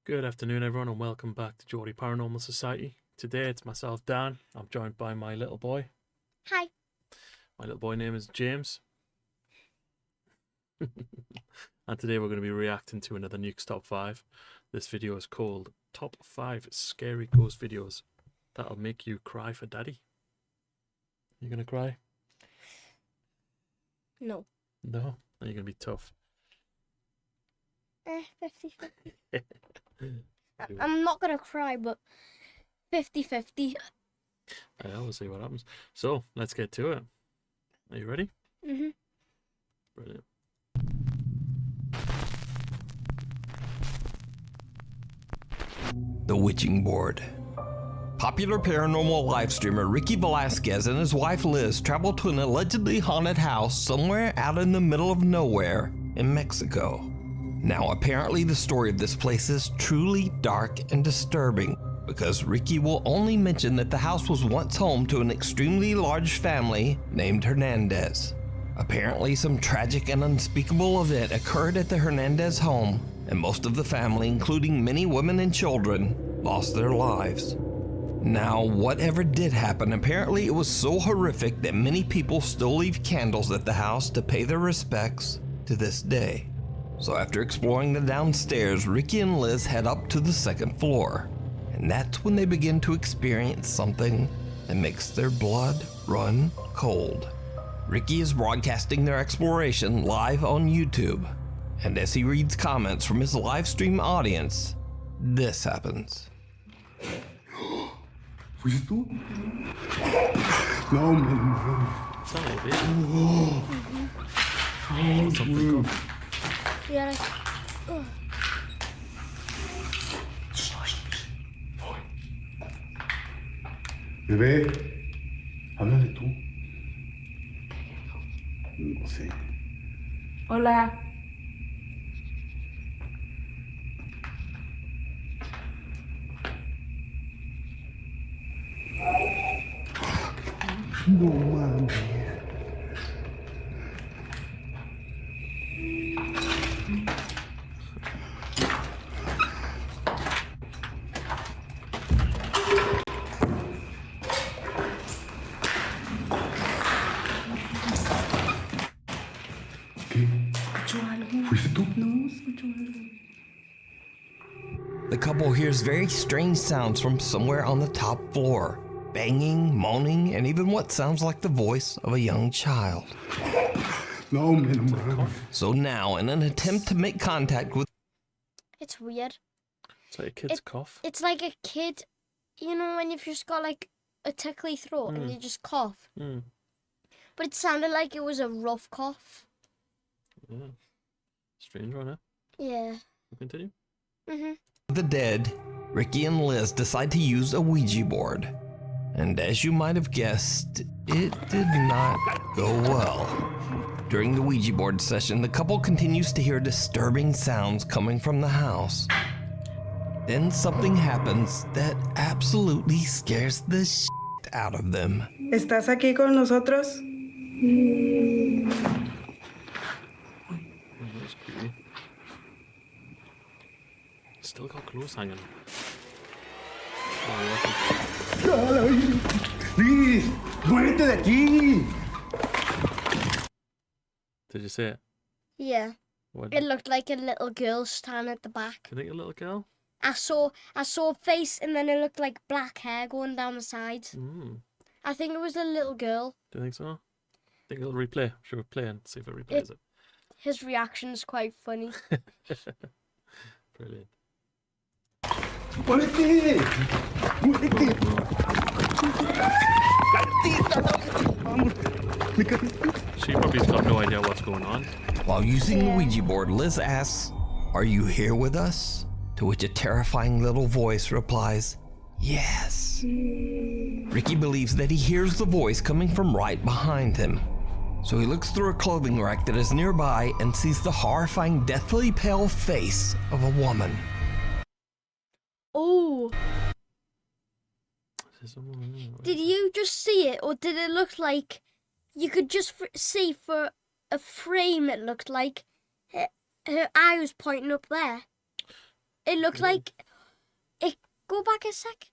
Good afternoon, everyone, and welcome back to Geordie Paranormal Society. Today it's myself, Dan. I'm joined by my little boy. Hi. My little boy name is James. And today we're going to be reacting to another Nuke's Top 5. This video is called Top 5 Scary Ghost Videos That'll Make You Cry for Daddy. You going to cry? No. No? Then you're going to be tough. 50-50. I'm not going to cry, but 50-50. We'll see what happens. So, let's get to it. Are you ready? Mm-hmm. Brilliant. The Witching Board. Popular paranormal live streamer Ricky Velasquez and his wife Liz traveled to an allegedly haunted house somewhere out in the middle of nowhere in Mexico. Now, apparently the story of this place is truly dark and disturbing because Ricky will only mention that the house was once home to an extremely large family named Hernandez. Apparently, some tragic and unspeakable event occurred at the Hernandez home, and most of the family, including many women and children, lost their lives. Now, whatever did happen, apparently it was so horrific that many people still leave candles at the house to pay their respects to this day. So after exploring the downstairs, Ricky and Liz head up to the second floor, and that's when they begin to experience something that makes their blood run cold. Ricky is broadcasting their exploration live on YouTube, and as he reads comments from his live stream audience, this happens. ¿Fuiste tú? No, man. It's a little bit. Something good. Yeah, like, Bebé, háblale tú. No sé. Hola. No mames. ¿Qué? ¿Escuchó algo? ¿Fuiste tú? No, escuchó algo. The couple hears very strange sounds from somewhere on the top floor. Banging, moaning, and even what sounds like the voice of a young child. No, man, no mames. So now, in an attempt to make contact with it's weird. It's like a kid's cough. It's like a kid, you know, when you've just got like a tickly throat and you just cough. But it sounded like it was a rough cough. Yeah. Strange one, huh? Yeah. Continue. the dead, Ricky and Liz decide to use a Ouija board. And as you might have guessed, it did not go well. During the Ouija board session, the couple continues to hear disturbing sounds coming from the house. Then something happens that absolutely scares the shit out of them. ¿Estás aquí con nosotros? That's creepy. Still got clothes hanging. ¡Ay! ¡Liz! ¡Muévete de aquí! Did you see it? Yeah. What? It looked like a little girl standing at the back. You think a little girl? I saw a face and then it looked like black hair going down the sides. I think it was a little girl. Do you think so? Think it'll replay? Should we play and see if it replays it? His reaction is quite funny. Brilliant. ¡Muévete! ¡Muévete! She probably's got no idea what's going on. While using the Ouija board, Liz asks, "Are you here with us?" To which a terrifying little voice replies, "Yes." Ricky believes that he hears the voice coming from right behind him. So he looks through a clothing rack that is nearby and sees the horrifying, deathly pale face of a woman. Oh, Is this a woman? did you just see it, or did it look like you could just see for a frame? It looked like her eye was pointing up there. It looks like it. Go back a sec.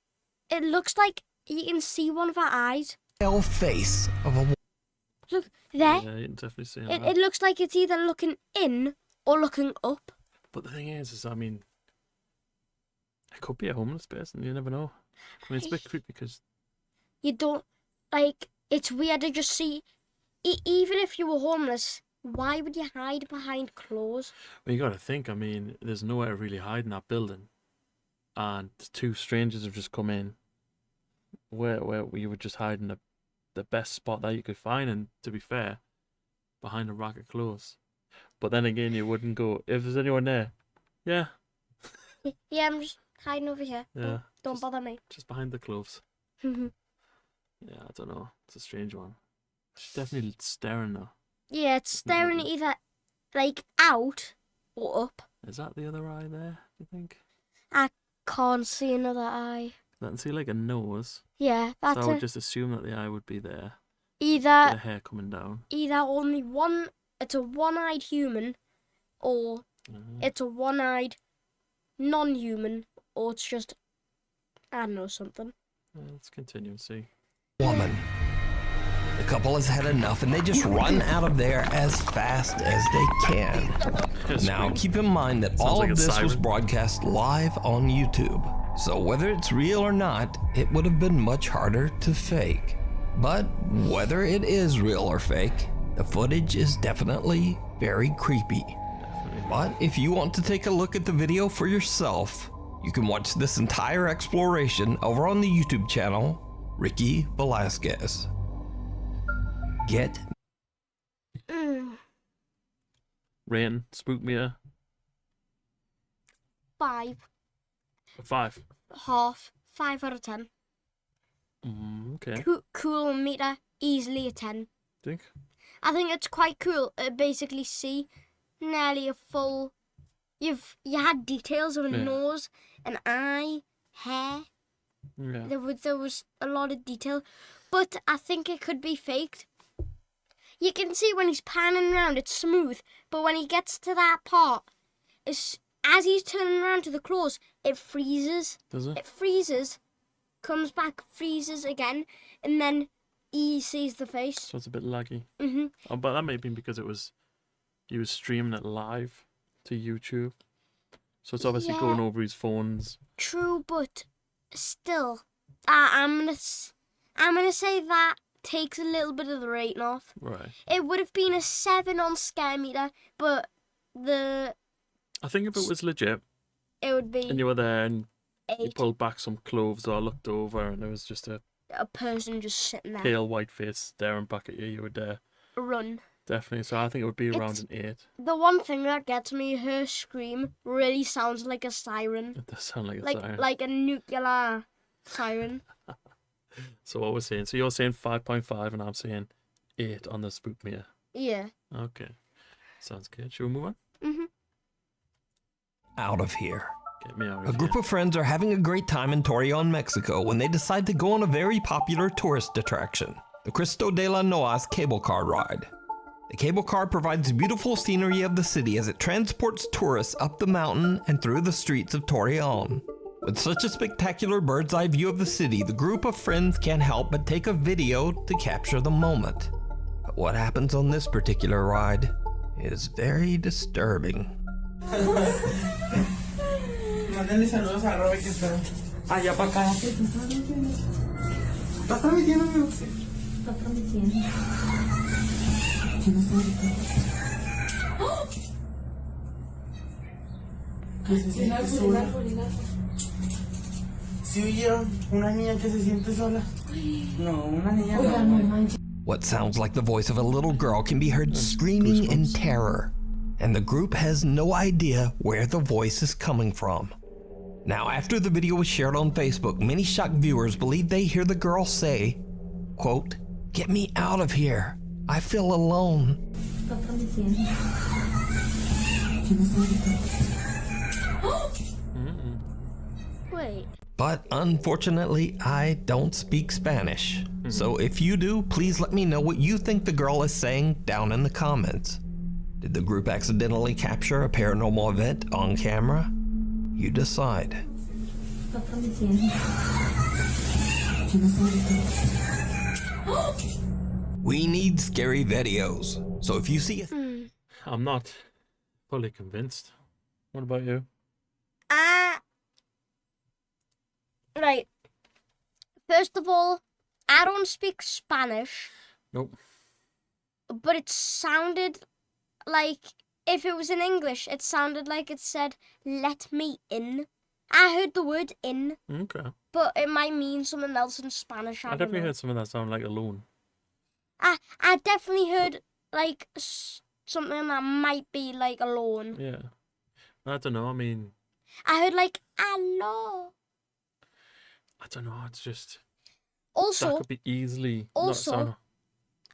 It looks like you can see one of her eyes. Face of a Look there. Yeah, you can definitely see It looks like it's either looking in or looking up. But the thing is, I mean, it could be a homeless person. You never know. I mean, it's a bit creepy because You don't like. It's weird to just see. Even if you were homeless, why would you hide behind clothes? well, you got to think. I mean, there's nowhere to really hide in that building, and two strangers have just come in. Where you would just hide in the best spot that you could find, and to be fair, behind a rack of clothes. But then again, you wouldn't go if there's anyone there. Yeah, Yeah, I'm just hiding over here. yeah. Don't just, bother me. Just behind the clothes. Mhm. Yeah, I don't know. It's a strange one. She's definitely staring though. Yeah, it's staring either like out or up. Is that the other eye there? You think? Can't see another eye. I can see like a nose. Yeah, that's So I would it. just assume that the eye would be there. Either The hair coming down. only one. It's a one-eyed human, or it's a one-eyed non-human, or it's just I don't know something. Let's continue and see. woman. The couple has had enough and they just run out of there as fast as they can. Now, keep in mind that all like of a this was siren. broadcast live on YouTube. So whether it's real or not, it would have been much harder to fake. But whether it is real or fake, the footage is definitely very creepy. But if you want to take a look at the video for yourself, you can watch this entire exploration over on the YouTube channel, Ricky Velasquez. Get Rain, spook meter. 5, 5. half, 5 out of 10. Okay. Cool meter, easily a 10. Think? I think it's quite cool to basically see nearly a full. You had details of a Yeah. nose, an eye, hair. Yeah. There was a lot of detail, but I think it could be faked. You can see when he's panning around, it's smooth, but when he gets to that part, as he's turning around to the clothes, it freezes. Does it? It freezes, comes back, freezes again, and then he sees the face. So it's a bit laggy. hmm Oh, but that may have been because he was streaming it live to YouTube. So it's obviously Yeah. going over his phones. True, but still, I'm gonna say that takes a little bit of the rating off. Right. It would have been a 7 on scare meter, but I think if it was legit it would be and you were there and you 8. pulled back some clothes or looked over and there was just a A person just sitting there. pale white face staring back at you, you would Run. definitely. So I think it would be around It's- an 8. The one thing that gets me, her scream really sounds like a siren, It does sound like a siren. like a nuclear siren. So what we're saying, so you're saying 5.5 and I'm saying 8 on the spook meter. Yeah. Okay. Sounds good. Should we move on? out of here. Get me out A of group here. of friends are having a great time in Torreon, Mexico when they decide to go on a very popular tourist attraction, the Cristo de la Noa's cable car ride. The cable car provides beautiful scenery of the city as it transports tourists up the mountain and through the streets of Torreon. With such a spectacular bird's eye view of the city, the group of friends can't help but take a video to capture the moment. But what happens on this particular ride is very disturbing. Mándale saludos a Robert que está allá para acá. ¿Estás transmitiendo, amigo? Sí. Está transmitiendo. ¿Quién está gritando? ¿Qué se siente sola? ¿Sí oye una niña que se siente sola? No, una niña no. What sounds like the voice of a little girl can be heard screaming in terror, and the group has no idea where the voice is coming from. Now, after the video was shared on Facebook, many shocked viewers believe they hear the girl say, quote, "Get me out of here. I feel alone." Wait. But unfortunately, I don't speak Spanish. So if you do, please let me know what you think the girl is saying down in the comments. Did the group accidentally capture a paranormal event on camera? You decide. We need scary videos. So if you see a I'm not fully convinced. What about you? Right. First of all, I don't speak Spanish, Nope. but it sounded like if it was in English, it sounded like it said, "Let me in." I heard the word "in," Okay. but it might mean something else in Spanish. I don't definitely know. heard something that sounded like alone. I definitely heard like something that might be like alone. Yeah. I don't know. I mean, I heard like "hello." I don't know. It's just that Also, could be easily not also- sound.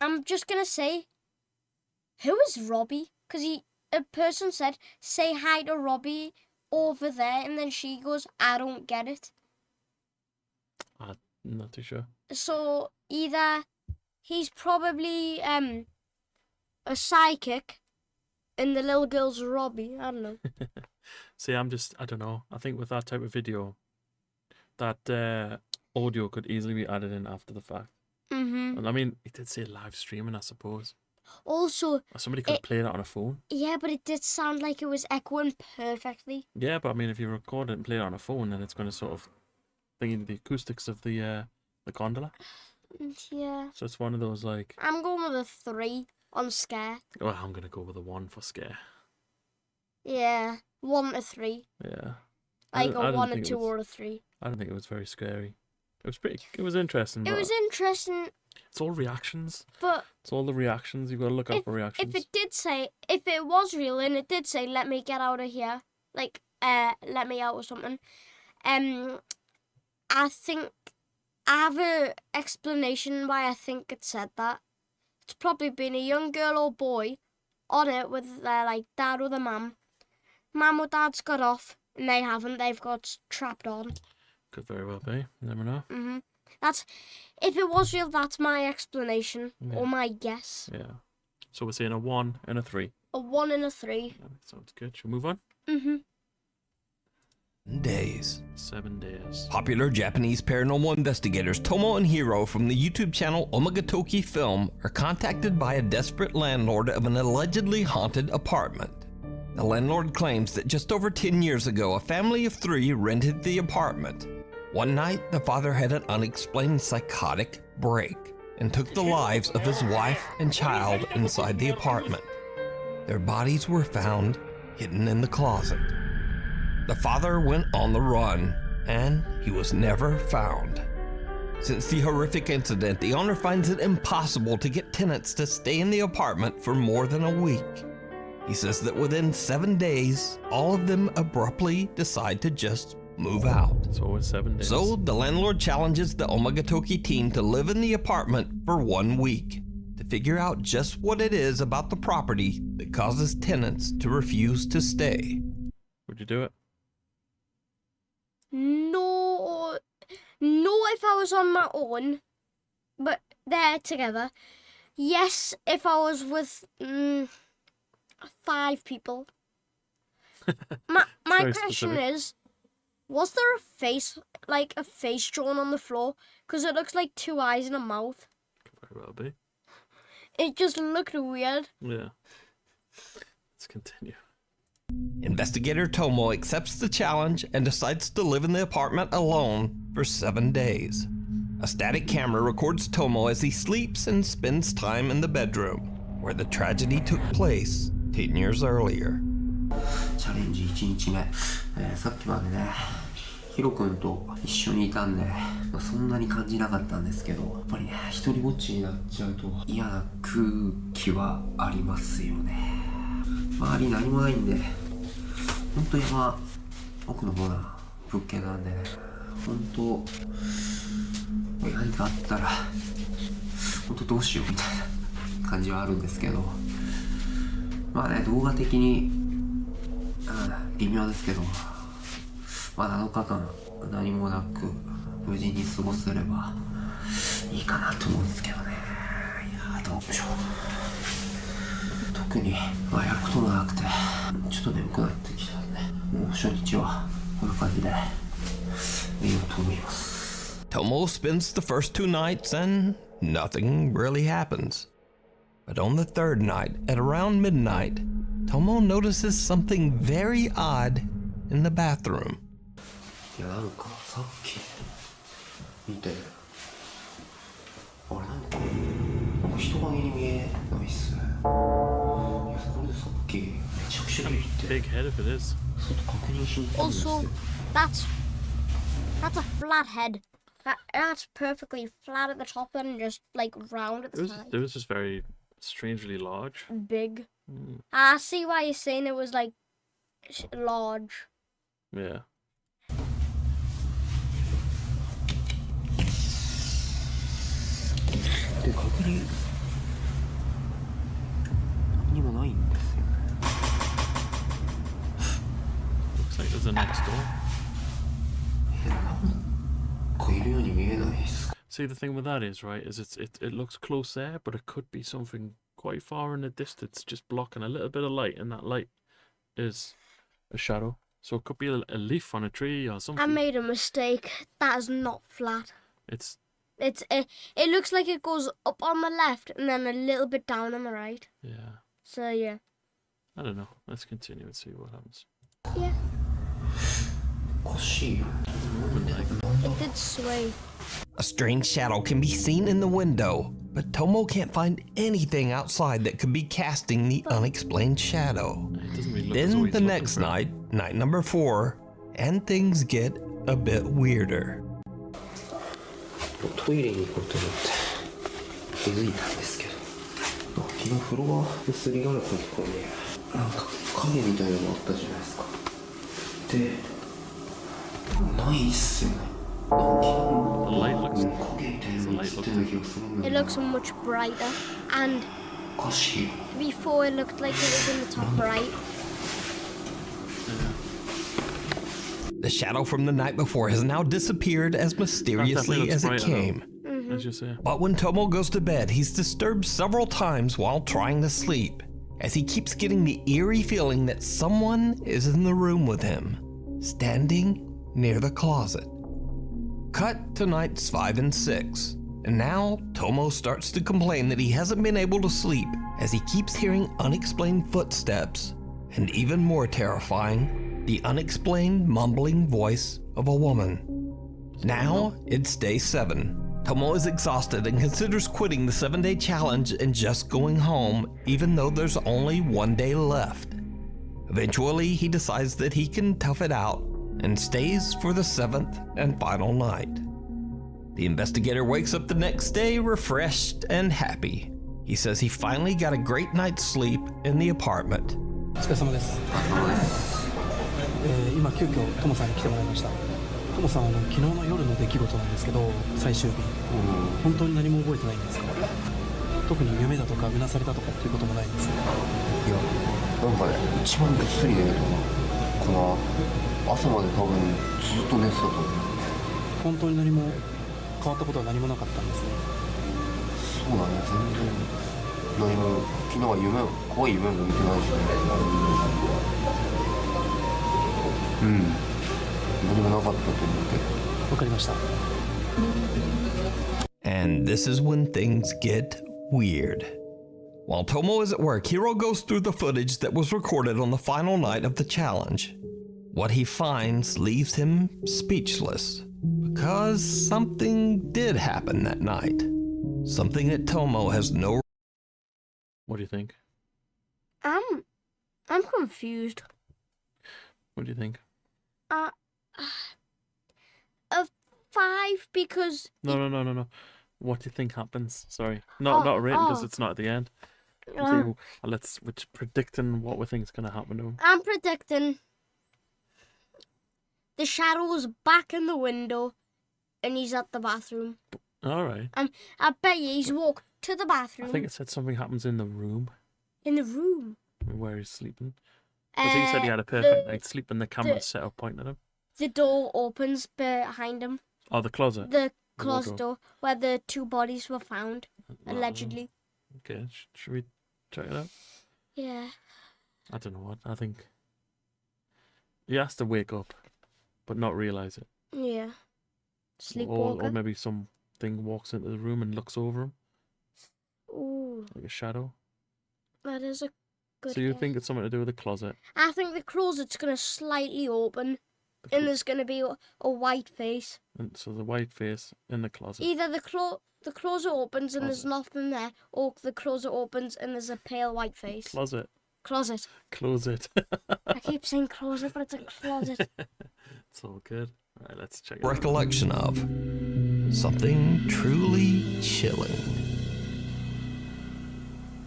I'm just gonna say, who is Robbie? Because a person said, "Say hi to Robbie over there," and then she goes, "I don't get it." I'm not too sure. So either he's probably a psychic, and the little girl's Robbie. I don't know. See, I don't know. I think with that type of video, that audio could easily be added in after the fact. Mhm. And I mean, it did say live streaming, I suppose. Also, Or somebody could It- play that on a phone. yeah, but it did sound like it was echoing perfectly. Yeah, but I mean, if you record it and play it on a phone, then it's going to sort of bring in the acoustics of the gondola. Yeah. So it's one of those like, I'm going with a 3 on scare. well, I'm going to go with a 1 for scare. Yeah, 1 to 3. Yeah. Like I a didn't 1 or think it 2 was- or a 3. I don't think it was very scary. It was interesting, It but was interesting, it's all reactions. but It's all the reactions. You've got to look out for reactions. if it was real and it did say, "Let me get out of here," like, let me out or something, I think I have a explanation why I think it said that. It's probably been a young girl or boy on it with their, like, dad or the mum. Mum or dad's got off, and they haven't. They've got trapped on. Could very well be. You never know. That's, if it was real, that's my explanation, Yeah. or my guess. Yeah. So we're saying a 1 and a 3. A 1 and a 3. Yeah, that sounds good. Shall we move on? Mm-hmm. days. 7 days. Popular Japanese paranormal investigators Tomo and Hiro from the YouTube channel Omagatoki Film are contacted by a desperate landlord of an allegedly haunted apartment. The landlord claims that just over 10 years ago, a family of 3 rented the apartment. One night, the father had an unexplained psychotic break and took the lives of his wife and child inside the apartment. Their bodies were found hidden in the closet. The father went on the run, and he was never found. Since the horrific incident, the owner finds it impossible to get tenants to stay in the apartment for more than a week. He says that within 7 days, all of them abruptly decide to just move out. It's always 7 days. So the landlord challenges the Omagatoki team to live in the apartment for 1 week to figure out just what it is about the property that causes tenants to refuse to stay. Would you do it? No, if I was on my own, but they're together. Yes, if I was with 5 people. My Very question specific. is, was there a face drawn on the floor? Because it looks like 2 eyes and a mouth. Could very well be. It just looked weird. Yeah. Let's continue. Investigator Tomo accepts the challenge and decides to live in the apartment alone for 7 days. A static camera records Tomo as he sleeps and spends time in the bedroom, where the tragedy took place 10 years earlier. チャレンジ1日目、さっきまでねヒロ君と一緒にいたんで、そんなに感じなかったんですけど、やっぱりね一人ぼっちになっちゃうと嫌な空気はありますよね。周り何もないんで、ほんと山奥の方な物件なんでね、ほんと何かあったらほんとどうしようみたいな感じはあるんですけど、まあね動画的に微妙ですけど、まあ7日間何もなく無事に過ごせればいいかなと思うんですけどね。いやどうでしょう。特にやることもなくてちょっと眠くなってきたんで、もう初日はこういう感じで寝ようと思います。 Tomo spends the first 2 nights and nothing really happens. But on the 3rd night, at around midnight, Tomo notices something very odd in the bathroom. いやなんかさっき見てあれなんか人影に見えないっすね。いやこれでさっきめちゃくちゃビビって Big head if it is. 外確認しに行ったんですよ。 Also, that's a flat head. That's perfectly flat at the top and just like round at the side. It was just very strangely large. Big. I see why you're saying it was like large. Yeah. で確認何にもないんですよね。 Looks like there's a next door. なんかいるように見えないっす。 See, the thing with that is, right, is it looks close there, but it could be something quite far in the distance, just blocking a little bit of light, and that light is a shadow. So it could be a leaf on a tree or something. I made a mistake. That is not flat. It's It looks like it goes up on the left and then a little bit down on the right. yeah. So yeah. I don't know. Let's continue and see what happens. Yeah. おかしいよ。 It did sway. A strange shadow can be seen in the window, but Tomo can't find anything outside that could be casting the unexplained shadow. It doesn't really look as though Then he's the looking next for it. night, night number 4, and things get a bit weirder. トイレに行こうと思って気づいたんですけど、昨日フロアのすりガラスのところになんか影みたいなのがあったじゃないですか。で、ないっすよね。なんか The light looks. 影みたいなのが映ってる気がするんだ It よ looks much brighter. And おかしい。 before it looked like it was in the top right. The shadow from the night before has now disappeared as mysteriously looks as it brighter, came. As you say. But when Tomo goes to bed, he's disturbed several times while trying to sleep, as he keeps getting the eerie feeling that someone is in the room with him, standing near the closet. Cut to nights 5 and 6, and now Tomo starts to complain that he hasn't been able to sleep as he keeps hearing unexplained footsteps, and even more terrifying, the unexplained mumbling voice of a woman. Now it's day 7. Tomo is exhausted and considers quitting the 7-day challenge and just going home, even though there's only 1 day left. Eventually, he decides that he can tough it out and stays for the 7th and final night. The investigator wakes up the next day refreshed and happy. He says he finally got a great night's sleep in the apartment. お疲れ様です。今急遽トモさんに来てもらいました。トモさん昨日の夜の出来事なんですけど、最終日、本当に何も覚えてないんですか？特に夢だとかうなされたとかっていうこともないんですか？いや、なんかね、一番ぐっすり寝るとこの朝まで多分ずっと寝てたと思う。本当に何も変わったことは何もなかったんですね。そうだね、全然何も昨日は怖い夢も見てないしね。何もなかったと思うけど。わかりました。 And this is when things get weird. While Tomo is at work, Hiro goes through the footage that was recorded on the final night of the challenge. What he finds leaves him speechless, because something did happen that night. Something that Tomo has no... What do you think? I'm confused. What do you think? A 5 because No. What do you think happens? Sorry. Not a rating because it's not at the end. So, we're predicting what we think is going to happen to him. I'm predicting the shadow's back in the window and he's at the bathroom. All right. I bet you he's walked to the bathroom. I think it said something happens in the room in the room where he's sleeping. Because he said he had a perfect night's sleep and the camera's set up pointing at him. The door opens behind him. Oh, the closet. The closet door where the 2 bodies were found, Oh. allegedly. Okay, should we check it out? Yeah. I don't know what. I think he has to wake up but not realize it. Yeah. Or Sleepwalker. maybe something walks into the room and looks over him, Ooh, like a shadow. that is a good So you guess. think it's something to do with the closet? I think the closet's going to slightly open The and there's going to be a white face. and so the white face in the closet. Either the closet opens and there's Closet. nothing there, or the closet opens and there's a pale white face. Closet. Closet. Close it. I keep saying closet, but it's a closet. It's all good. All right, let's check it out. Recollection of something truly chilling.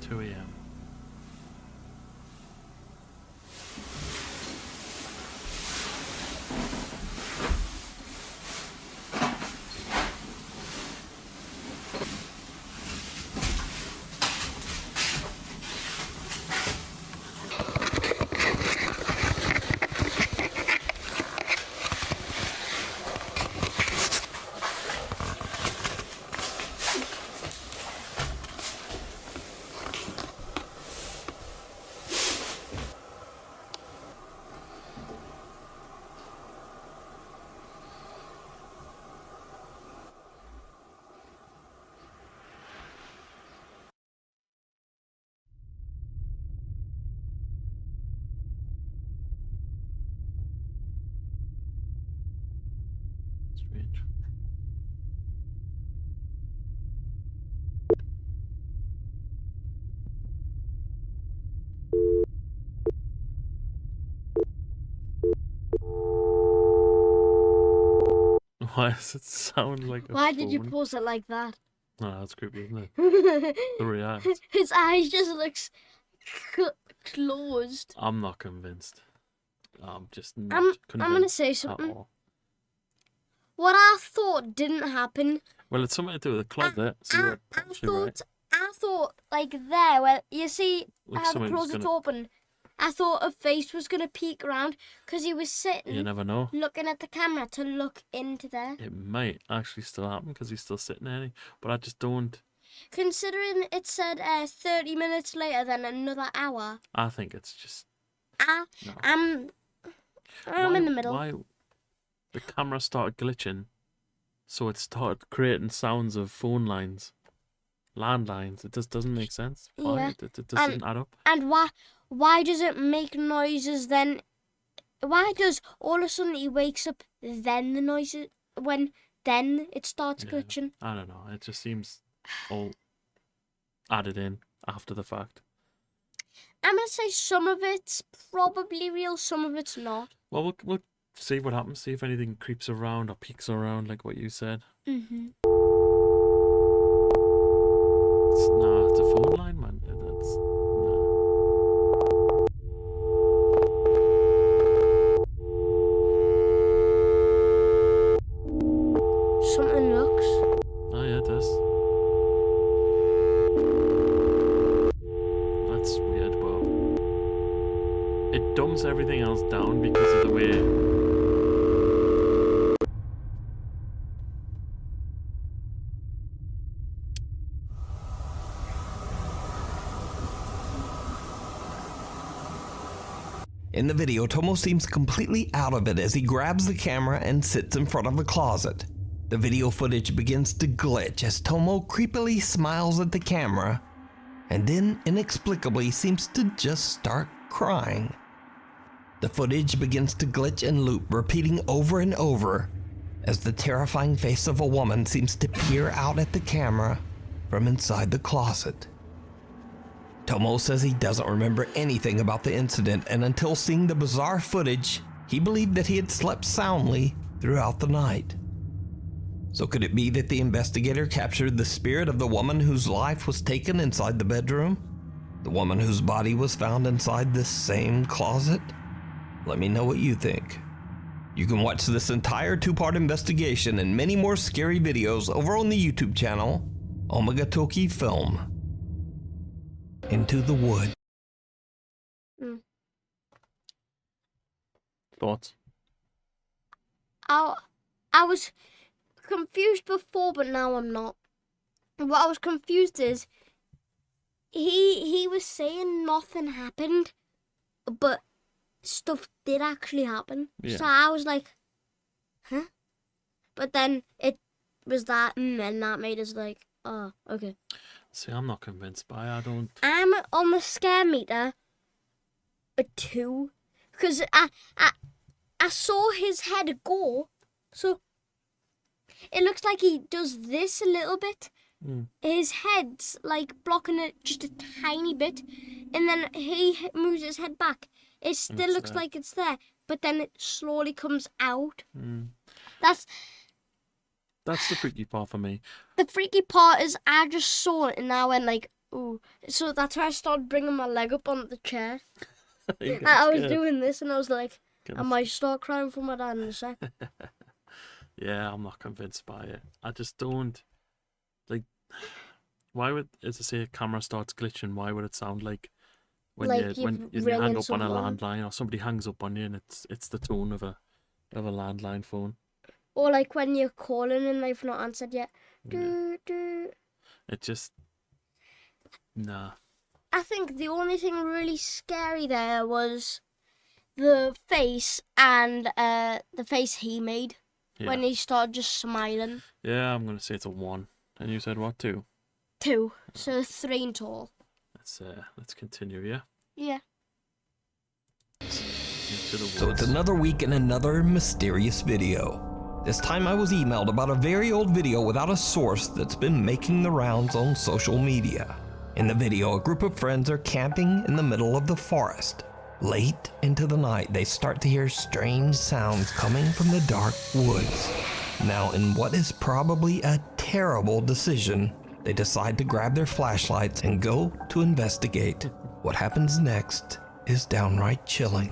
2 a.m. Strange. Why does it sound like a Why did you phone? pause it like that? Oh, that's creepy, isn't it? The react. His eyes just looks closed. I'm not convinced. I'm just not I'm convinced gonna say at something. all. What I thought didn't happen. Well, it's something to do with the closet. So you're actually right. I thought like there where you see Like how the something was closet's gonna- open. I thought a face was gonna peek around because he was You sitting never know. looking at the camera to look into there. It might actually still happen because he's still sitting there. But I just don't. Considering it said 30 minutes later than another hour, I think it's just. I'm Why- in the middle. Why the camera started glitching, so it started creating sounds of phone lines, landlines. It just doesn't make sense. Why? Yeah. It doesn't add up. And why does it make noises then? Why does all of a sudden he wakes up then the noises when then it starts Yeah. glitching? I don't know. It just seems all added in after the fact. I'm gonna say some of it's probably real, some of it's not. Well, we'll see what happens. See if anything creeps around or peeks around, like what you said. Mm-hmm. Nah, it's a phone line, man. That's nah. Something looks. Oh yeah, it does. That's weird, but it dumbs everything else down because of the way. In the video, Tomo seems completely out of it as he grabs the camera and sits in front of the closet. The video footage begins to glitch as Tomo creepily smiles at the camera and then inexplicably seems to just start crying. The footage begins to glitch and loop, repeating over and over as the terrifying face of a woman seems to peer out at the camera from inside the closet. Tomo says he doesn't remember anything about the incident, and until seeing the bizarre footage, he believed that he had slept soundly throughout the night. So could it be that the investigator captured the spirit of the woman whose life was taken inside the bedroom? The woman whose body was found inside this same closet? Let me know what you think. You can watch this entire 2-part investigation and many more scary videos over on the YouTube channel, Omega Toki Film. Into the Wood. Thoughts? I was confused before, but now I'm not. What I was confused is he was saying nothing happened, but stuff did actually happen. Yeah. So I was like, huh? But then it was that, and then that made us like, oh, okay. See, I'm not convinced by it. I don't. I'm on the scare meter a 2 because I saw his head go, so it looks like he does this a little bit. His head's like blocking it just a tiny bit, and then he moves his head back. It still it's looks there. like it's there, but then it slowly comes out. Mm. That's That's the freaky part for me. the freaky part. Is I just saw it and I went like, ooh. So that's why I started bringing my leg up on the chair. You get I was scared. doing this, and I was like, Get I might start crying for my dad in a sec. Yeah, I'm not convinced by it. I just don't like. Why would, as I say, a camera starts glitching? Why would it sound like Like you you're you hang ringing up on a someone. landline, or somebody hangs up on you, and it's the tone of a landline phone. Or like when you're calling and they've not answered yet. Yeah. Do, do. It just nah. I think the only thing really scary there was the face and the face he made Yeah. when he started just smiling. Yeah, I'm gonna say it's a 1. And you said what, 2? 2, so 3 in total. Let's continue. Yeah. Yeah. Into the So woods. it's another week and another mysterious video. This time I was emailed about a very old video without a source that's been making the rounds on social media. In the video, a group of friends are camping in the middle of the forest. Late into the night, they start to hear strange sounds coming from the dark woods. Now, in what is probably a terrible decision, they decide to grab their flashlights and go to investigate. What happens next is downright chilling.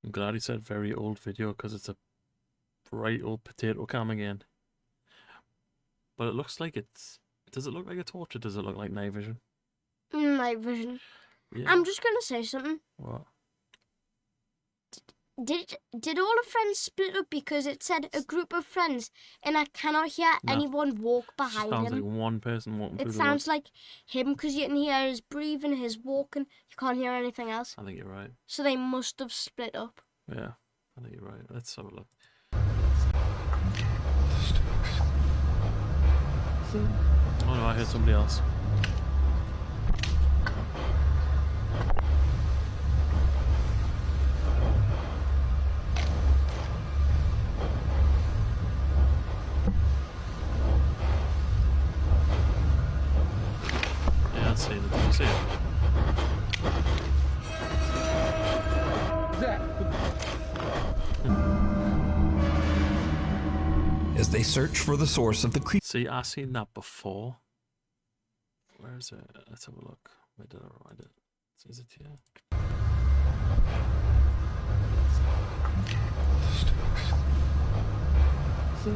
I'm glad he said very old video, because it's a bright old potato cam again. But it looks like it's. Does it look like a torch, or does it look like night vision? Night vision. Yeah. I'm just gonna say something. What? Did all the friends split up because it said a group of friends, and I cannot hear No. anyone walk behind Sounds him? like one person walking through It the sounds woods. like him because you can hear his breathing, his walking. You can't hear anything else. I think you're right. So they must have split up. Yeah, I think you're right. Let's have a look. Oh no, I heard somebody else. Yeah, I see it. Did you see it? As they search for the source of the creep. See, I've seen that before. Where is it? Let's have a look. Where did I write it? Is it here? So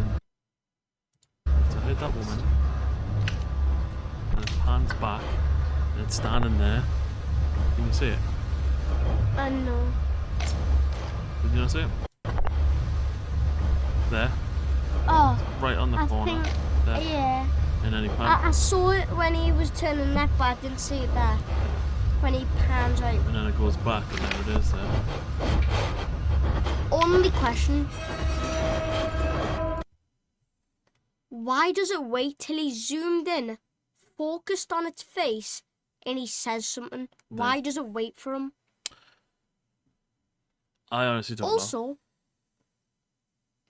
I hit that woman, and it pans back, and it's standing there. Can you see it? I know. Did you not see it? There, Oh, right on the I corner. think, There. yeah. And then he I pans, saw it when he was turning left, but I didn't see it there. When he pans right. and then it goes back, and there it is there. Only question. Why does it wait till he's zoomed in, focused on its face, and he says something? Why does it wait for him? I honestly don't know. Also,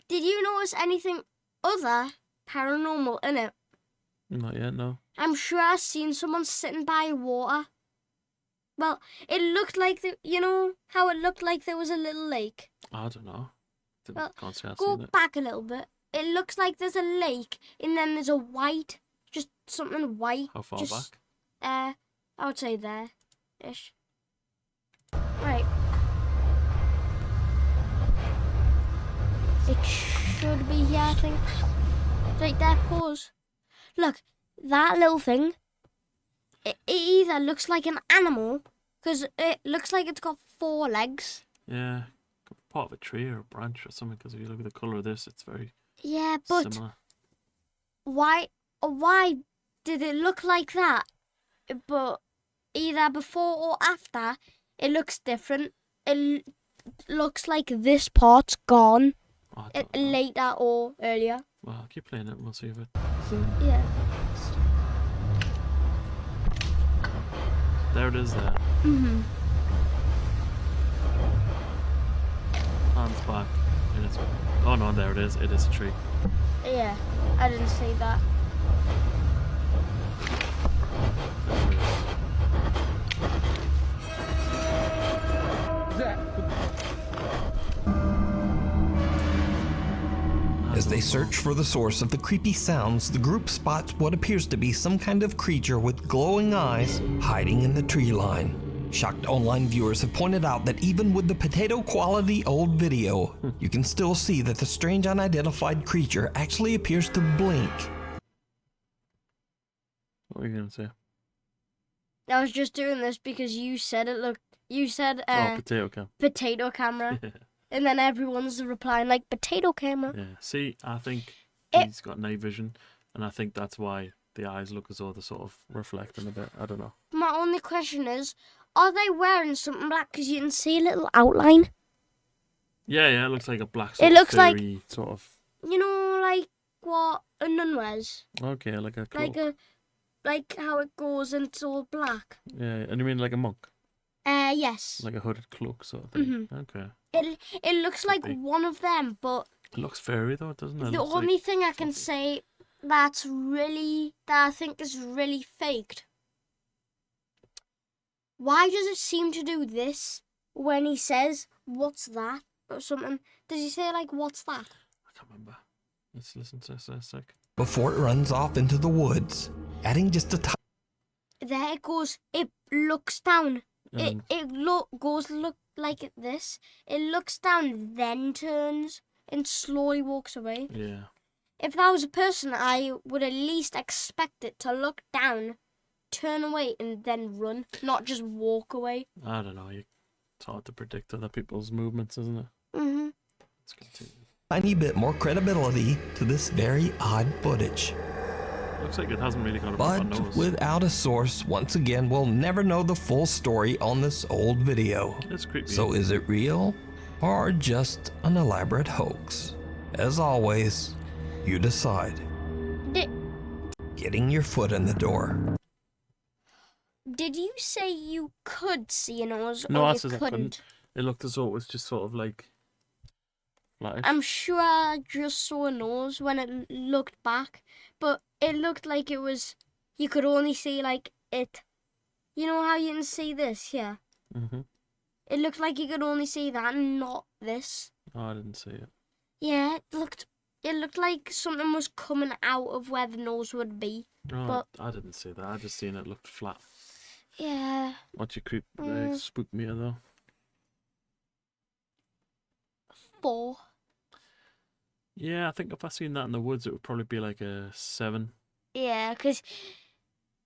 did you notice anything other paranormal in it? Not yet, no. I'm sure I've seen someone sitting by water. Well, it looked like, you know how it looked like there was a little lake? I don't know. Well, Can't say I've Go seen it. back a little bit. It looks like there's a lake, and then there's a white, just something white. How far just, back? I would say there-ish. Right. It should be here, I think. Right there, pause. Look, that little thing, it either looks like an animal, because it looks like it's got 4 legs. Yeah. part of a tree or a branch or something. Because if you look at the color of this, it's very Yeah, but similar. why did it look like that? But either before or after, it looks different. It looks like this part's gone Oh, I don't know. later or earlier. Well, I'll keep playing it and we'll see if it. Yeah. There it is. There. Mhm. Hands back. And it's. Oh no, there it is. It is a tree. Yeah. I didn't see that. There it is. As they search for the source of the creepy sounds, the group spots what appears to be some kind of creature with glowing eyes hiding in the tree line. Shocked online viewers have pointed out that even with the potato quality old video, you can still see that the strange unidentified creature actually appears to blink. What are you gonna say? I was just doing this because you said it looked. You said Oh, potato cam. potato camera, and then everyone's replying like potato camera. Yeah. See, I think It- he's got night vision, and I think that's why the eyes look as though they're sort of reflecting a bit. I don't know. My only question is, are they wearing something black? Because you can see a little outline. Yeah, it looks like a black It sort looks of like- fairy sort of. You know, like what a nun wears, Okay, like a cloak. like how it goes and it's all black. Yeah, and you mean like a monk, Yes. like a hooded cloak sort of thing. Mhm. Okay. It looks like be. one of them, but It looks fairy though, doesn't it? It the looks like- only thing I can say that I think is really faked. Why does it seem to do this when he says, "What's that?" or something? Does he say like, "What's that?" I can't remember. Let's listen to this a sec. Before it runs off into the woods, adding just a There it goes. It looks down. And Goes like this. It looks down, then turns and slowly walks away. yeah. If that was a person, I would at least expect it to look down, turn away, and then run, not just walk away. I don't know. It's hard to predict other people's movements, isn't it? Mhm. Let's continue. tiny bit more credibility to this very odd footage. Looks like it hasn't really got a proper But nose. without a source, once again, we'll never know the full story on this old video. It's creepy. So is it real or just an elaborate hoax? As always, you decide. Did, Getting your foot in the door. did you say you could see a nose, No, or I you said I couldn't? couldn't. It looked as though it was just sort of like flattish. I'm sure I just saw a nose when it looked back, but it looked like it was. You could only see like it. You know how you can see this here? Mm-hmm. It looked like you could only see that and not this. Oh, I didn't see it. Yeah, it looked like something was coming out of where the nose would be. Oh, But- I didn't see that. I just seen it looked flat. Yeah. What you creep Mm. spook me though. 4. Yeah, I think if I seen that in the woods, it would probably be like a 7. Yeah, because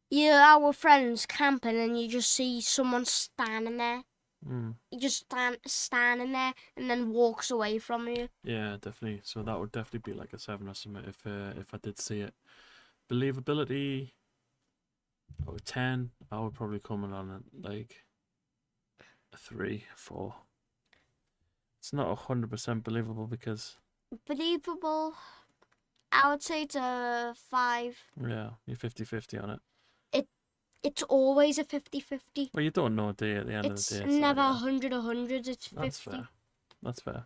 you're our friends camping and you just see someone standing there. Mm. You just standing there and then walks away from you. Yeah, definitely. So that would definitely be like a 7 or something if I did see it. Believability out of 10, I would probably come in on it like a 3, 4. It's not 100% believable because Believable, I would say it's a 5. yeah, you're 50-50 on it. It's always a 50-50. Well, you don't know, do you, at the end It's of the day? so, never yeah. 100 100. It's 50. That's fair. That's fair.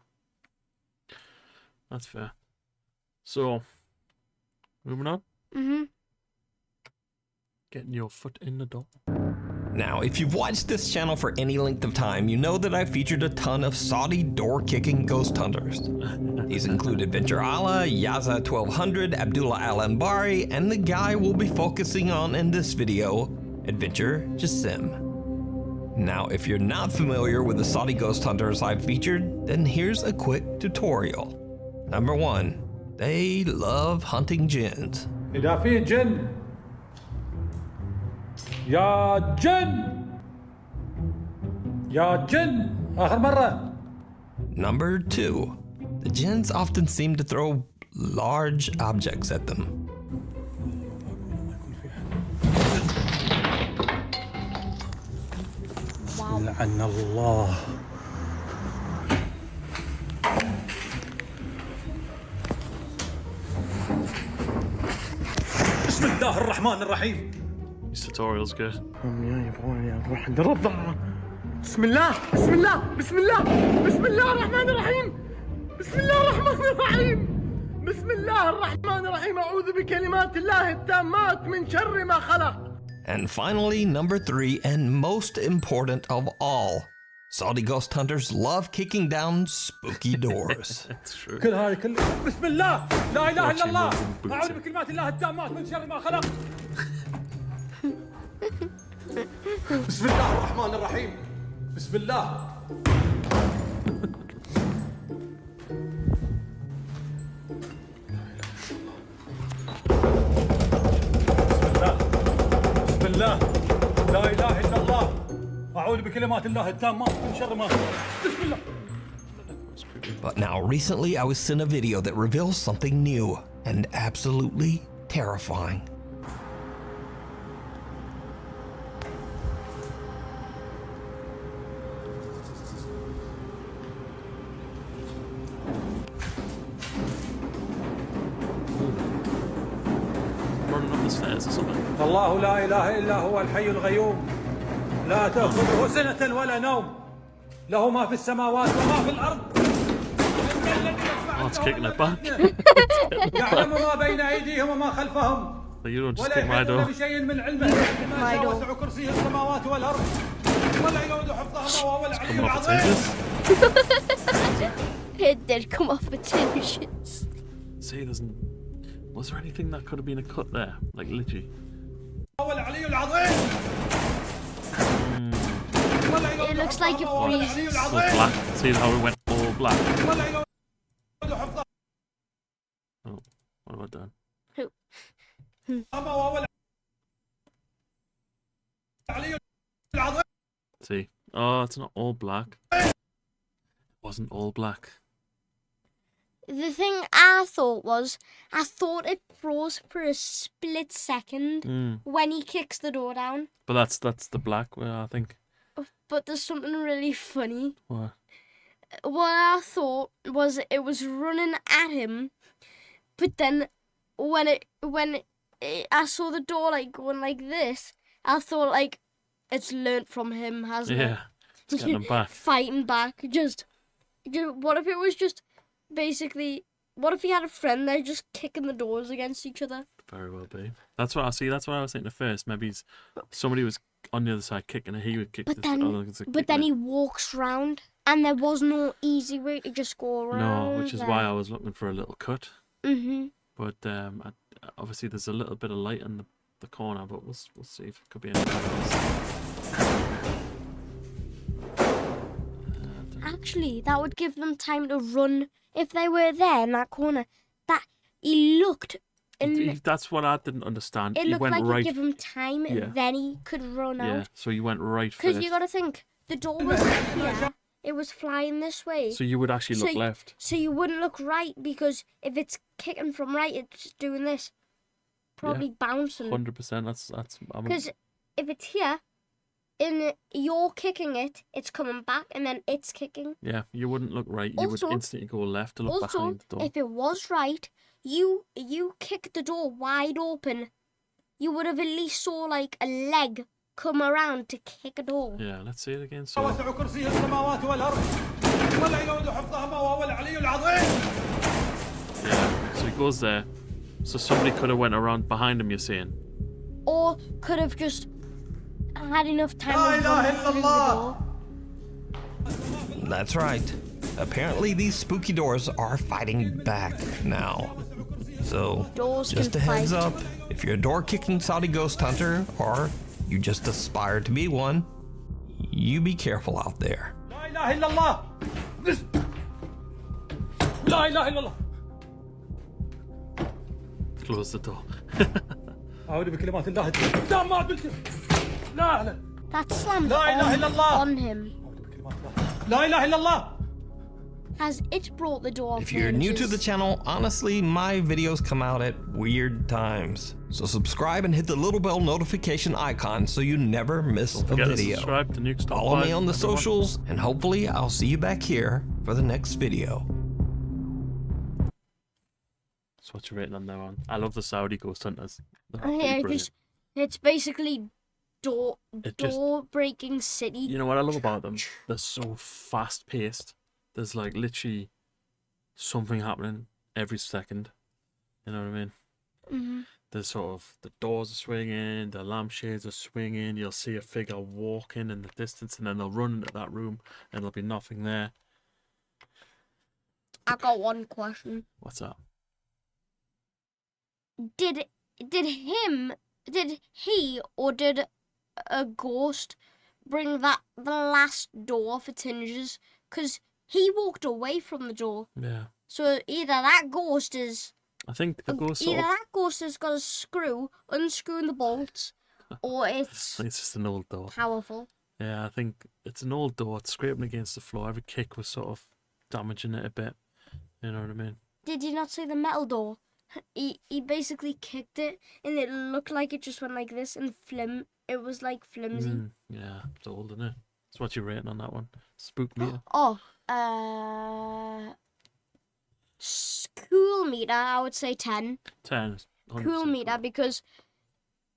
That's fair. So, moving on. Mm-hmm. Getting your foot in the door. Now, if you've watched this channel for any length of time, you know that I've featured a ton of Saudi door-kicking ghost hunters. These include Adventure Allah, Yaza 1200, Abdullah Al-Anbari, and the guy we'll be focusing on in this video, Adventure Jassim. Now, if you're not familiar with the Saudi ghost hunters I've featured, then here's a quick tutorial. Number 1, they love hunting jinns. إذا في جن يا جن يا جن آخر مرة Number 2. The jinns often seem to throw large objects at them. لعن الله. بسم الله الرحمن الرحيم. These tutorials good. أمي يبغوني أروح عند الرضع. بسم الله بسم الله بسم الله بسم الله الرحمن الرحيم. بسم الله الرحمن الرحيم. بسم الله الرحمن الرحيم. أعوذ بكلمات الله التامات من شر ما خلق. And finally, number 3, and most important of all, Saudi ghost hunters love kicking down spooky doors. That's true. كل هذه كل بسم الله لا اله الا الله. Watching اعوذ boots. بكلمات الله التامات من شر ما خلق. بسم الله الرحمن الرحيم. بسم الله. بسم الله لا اله الا الله. اعوذ بكلمات الله التامات من شر ما خلق. بسم الله. But now, recently, I was sent a video that reveals something new and absolutely terrifying. Running up the stairs or something. الله لا اله الا هو الحي القيوم لا تاخذه سنه ولا نوم له ما في السماوات وما في الارض. Oh, it's kicking it back. يعلم ما بين ايديهم وما خلفهم Like, you don't just ولا kick my يحيطون door. بشيء من علمه ما شاء وسع كرسيه السماوات والارض ولا يؤوده حفظهما وهو العلي Coming off the العظيم. hinges. It did come off its hinges. See, was there anything that could have been a cut there? Like, literally. هو العلي العظيم. ولا يؤوده It looks like it حفظهما وهو العلي freezes. So العظيم. black. See how it went all black? ولا يؤوده حفظهما Oh, what have I done? وهو العلي العظيم. See? Oh, it's not all black. It wasn't all black. The thing I thought it froze for a split second when he kicks the door down. But that's the black, I think. But there's something really funny. What? What I thought was it was running at him, but then when I saw the door like going like this, I thought like it's learnt from him, hasn't Yeah. It's getting him back. Fighting back. Just what if it was just basically? What if he had a friend there just kicking the doors against each other? Very well be. That's what I see. That's what I was thinking at first. Maybe somebody was on the other side kicking it. He would kick But this. then, but then he walks round, and there was no easy way to just go around. No, which is why I was looking for a little cut. Mhm. But obviously there's a little bit of light in the corner, but we'll see if it could be anything else. Actually, that would give them time to run if they were there in that corner. That he looked. That's what I didn't understand. It He looked went like right. he'd give him time, Yeah. and then he could run Yeah, out. so you went right Because first. you got to think, the door was here. It was flying this way. So you would actually look left. So you wouldn't look right, because if it's kicking from right, it's doing this, probably bouncing. 100%. That's. Because if it's here, and you're kicking it, it's coming back, and then it's kicking. Yeah, you wouldn't look right. You Also- would instantly go left to look Also, behind the door. if it was right, you kick the door wide open, you would have at least saw like a leg come around to kick a door. Yeah, let's see it again. So وسع كرسيه السماوات والارض ولا يؤوده حفظهما وهو العلي العظيم. yeah, so he goes there. So somebody could have went around behind him. You're saying? Or could have just had enough time لا to إله run إلا through the الله. door. That's right. Apparently, these spooky doors are fighting back now. So, Doors just a can heads fight. up, if you're a door-kicking Saudi ghost hunter, or you just aspire to be one, you be careful out there. لا إله إلا الله. لا إله إلا الله. Close the door. أعوذ بكلمات الله التامات من لا لا That slammed لا إله إلا الله. on him. لا إله إلا الله. has it brought the door? If you're new to the channel, honestly, my videos come out at weird times. So subscribe and hit the little bell notification icon so you never miss a Forget to video. subscribe to Nuke's Top Follow 5, me on the everyone. socials, and hopefully I'll see you back here for the next video. That's what you're rating on there on. I love the Saudi ghost hunters. They're Yeah, absolutely brilliant. just it's basically door just- breaking city. You know what I love about them? They're so fast paced. There's like literally something happening every second. You know what I mean? Mm-hmm. There's sort of the doors are swinging, the lampshades are swinging. You'll see a figure walking in the distance, and then they'll run into that room, and there'll be nothing there. I got one question. What's that? Did he or did a ghost bring the last door for Tinges? Because he walked away from the door. Yeah, So either that ghost is I think the ghost sort either of. that ghost has got a screw unscrewing the bolts, or I it's think it's just an old door. powerful. Yeah, I think it's an old door. It's scraping against the floor. Every kick was sort of damaging it a bit. You know what I mean? Did you not see the metal door? He basically kicked it, and it looked like it just went like this, and it was like flimsy. Yeah, it's old, isn't it? That's what you're rating on that one. Spook meter. Oh, cool meter, I would say 10. 10. Cool meter, because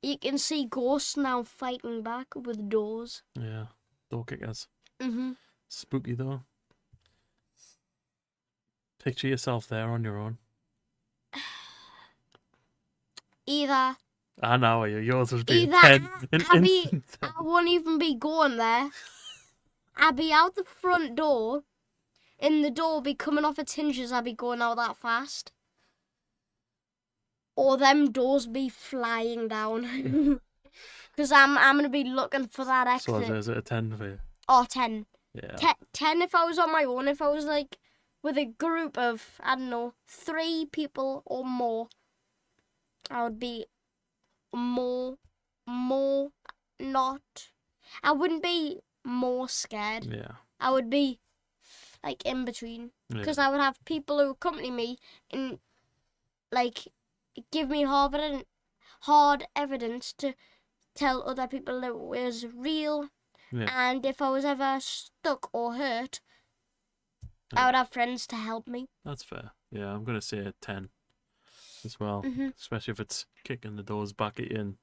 you can see ghosts now fighting back with doors. Yeah, door kickers. Mm-hmm. Spooky though. Picture yourself there on your own. Either I know yours would be Either 10. I won't even be going there. I'll be out the front door, and the door be coming off its hinges. I'll be going out that fast. Or them doors be flying down. Because I'm going to be looking for that exit. So is it a 10 for you? Oh, 10. Yeah. 10 if I was on my own. If I was like with a group of, I don't know, 3 people or more, I would be more not. I wouldn't be more scared. Yeah. I would be like in between. Yeah. Because I would have people who accompany me and like give me hard evidence to tell other people that it was real. Yeah. And if I was ever stuck or hurt, I would have friends to help me. That's fair. Yeah, I'm going to say a 10 as well. Mm-hmm. Especially if it's kicking the doors back at you and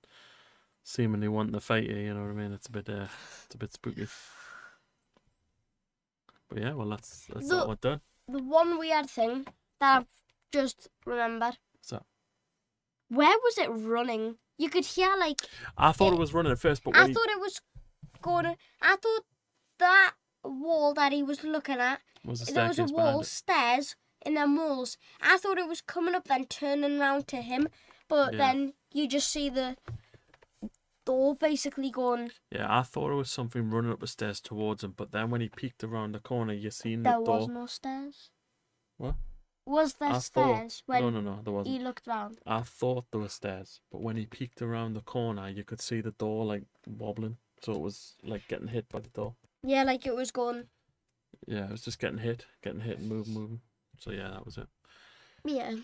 seemingly wanting to fight you, you know what I mean? It's a bit spooky. But yeah, well, that's that one done. The one weird thing that I've just remembered. What's that? Where was it running? You could hear like. I thought it was running at first, but I when thought it was going. I thought that wall that he was looking at. was the There was staircase a behind wall, it. stairs, and then walls. I thought it was coming up, then turning round to him. But Yeah. then you just see the door basically going. Yeah, I thought it was something running up the stairs towards him, but then when he peeked around the corner, you seen There the door. was no stairs. What? Was there I stairs thought, when no, there wasn't. he looked round? I thought there were stairs, but when he peeked around the corner, you could see the door like wobbling, so it was like getting hit by the door. Yeah, like it was going. Yeah, it was just getting hit, and moving. So yeah, that was it. Yeah.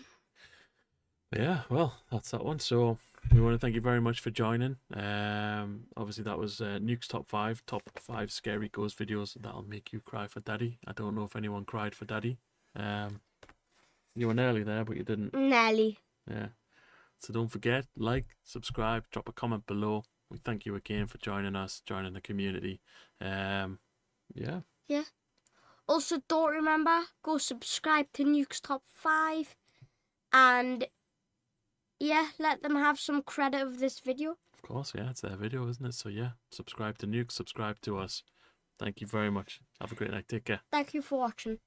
But yeah, well, that's that one. So we want to thank you very much for joining. Obviously that was Nuke's top 5 scary ghost videos that'll make you cry for daddy. I don't know if anyone cried for daddy. You were nearly there, but you didn't. Nelly. Yeah. So don't forget, like, subscribe, drop a comment below. We thank you again for joining us, joining the community. Yeah. Yeah. Also, don't remember, go subscribe to Nuke's Top 5. And, yeah, let them have some credit of this video. Of course, yeah, it's their video, isn't it? So yeah, subscribe to Nuke, subscribe to us. Thank you very much. Have a great night. Take care. Thank you for watching.